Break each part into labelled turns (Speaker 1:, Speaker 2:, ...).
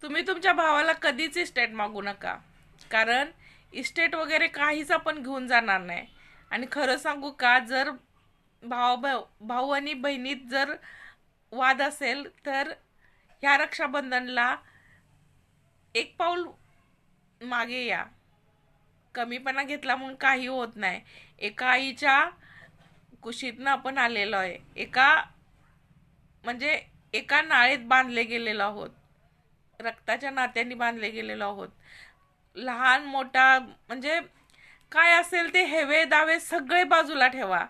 Speaker 1: तुम्ही तुमच्या भावाला कधीच इस्टेट मागू नका. कारण इस्टेट वगैरे काहीच आपण घेऊन जाणार नाही. आणि खरं सांगू का, जर भाऊ आणि बहिणीत जर वाद असेल तर ह्या रक्षाबंधनला एक पाऊल मागे या. कमीपणा घेतला म्हणून काही होत नाही. एका आईच्या कुशीतनं आपण आलेलो आहे. म्हणजे एका नाळेत बांधले गेलेलो आहोत. रक्ताच्या नात्यांनी बांधले गेलेलो आहोत. लहान मोठा म्हणजे काय असेल ते हेवे दावे सगळे बाजूला ठेवा.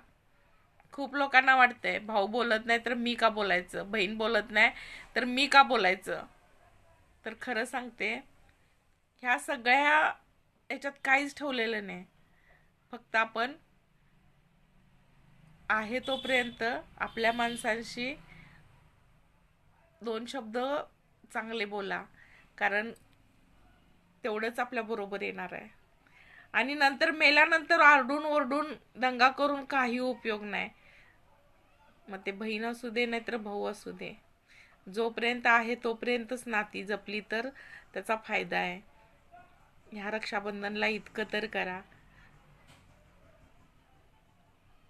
Speaker 1: खूप लोकांना वाटतंय भाऊ बोलत नाही तर मी का बोलायचं, बहीण बोलत नाही तर मी का बोलायचं. तर खरं सांगते, ह्या सगळ्या याच्यात काहीच ठेवलेलं नाही. फक्त आपण आहे तोपर्यंत आपल्या माणसांशी दोन शब्द चांगले बोला. कारण तेवढंच आपल्या बरोबर येणार आहे. आणि नंतर मेल्यानंतर आरडून ओरडून दंगा करून काही उपयोग नाही. मग ते बहीण असू दे नाहीतर भाऊ असू दे, जोपर्यंत आहे तोपर्यंतच नाती जपली तर त्याचा फायदा आहे. ह्या रक्षाबंधनला इतकं तर करा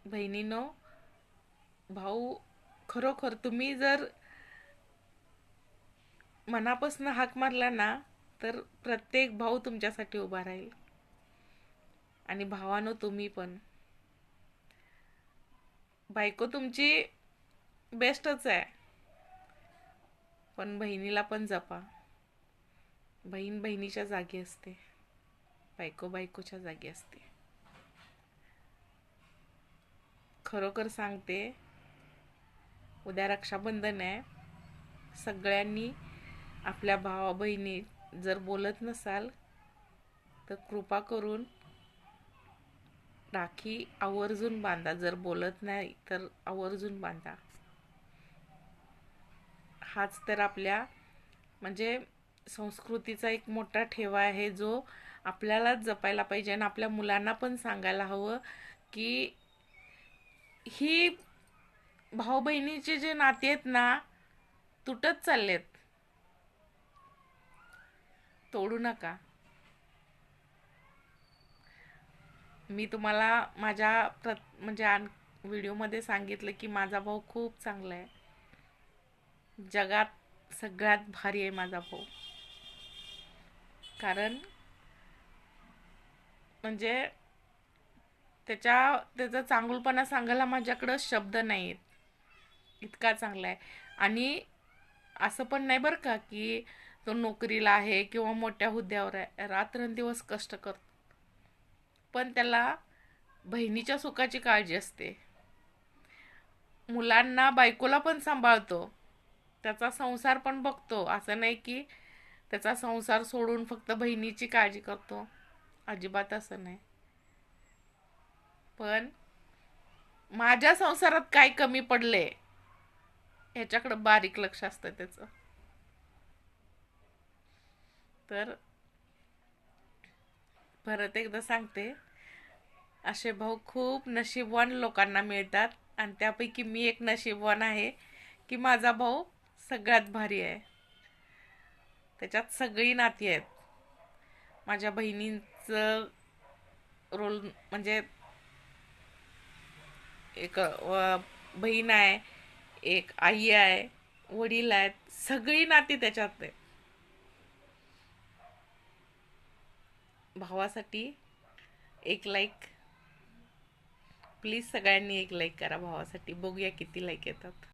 Speaker 1: बहिणीनो. भाऊ, खरोखर तुम्ही जर मनापासून हाक मारला ना तर प्रत्येक भाऊ तुमच्यासाठी उभा राहील. आणि भावानो तुम्ही पण. बायको तुमची बेस्टच आहे, पण बहिणीला पण जपा. बहीण बहिणीच्या जागी असते, बायको बायकोच्या जागी असते. खरोखर सांगते, उद्या रक्षाबंधन आहे. सगळ्यांनी आपल्या भावा बहिणी जर बोलत नसाल तर कृपा करून राखी आवर्जून बांधा. जर बोलत नाही तर आवर्जून बांधा. हाच तर आपल्या म्हणजे संस्कृतीचा एक मोठा ठेवा आहे, जो आपल्यालाच जपायला पाहिजे. आणि आपल्या मुलांना पण सांगायला हवं की ही भाऊ बहिणीचे जे नाते आहेत ना, तुटत चाललेत. तोडू नका. मी तुम्हाला माझ्या म्हणजे व्हिडिओमध्ये सांगितलं की माझा भाऊ खूप चांगला आहे. जगात सगळ्यात भारी आहे माझा भाऊ. कारण म्हणजे त्याचा चांगुलपणा सांगायला माझ्याकडं शब्द नाहीत. इतका चांगला आहे. आणि असं पण नाही बरं का की तो नोकरीला आहे किंवा मोठ्या हुद्द्यावर आहे. रात्रंदिवस कष्ट करतो, पण त्याला बहिणीच्या सुखाची काळजी असते. मुलांना बायकोला पण सांभाळतो, त्याचा संसार पण बघतो. असं नाही की त्याचा संसार सोडून फक्त बहिणीची काळजी करतो, अजिबात असं नाही. पण माझ्या संसारात काय कमी पडले ह्याच्याकडे बारीक लक्ष असतं त्याचं. तर परत एकदा सांगते, असे भाऊ खूप नशीबवान लोकांना मिळतात. आणि त्यापैकी मी एक नशीबवान आहे की माझा भाऊ सगळ्यात भारी आहे. त्याच्यात सगळी नाती आहेत. माझ्या बहिणींचं रोल म्हणजे एक बहीण आहे, एक आई आहे, वडील आहेत, सगळी नाती त्याच्यात आहे. भावासाठी एक लाईक प्लीज, सगळ्यांनी एक लाईक करा भावासाठी. बघूया किती लाईक येतात.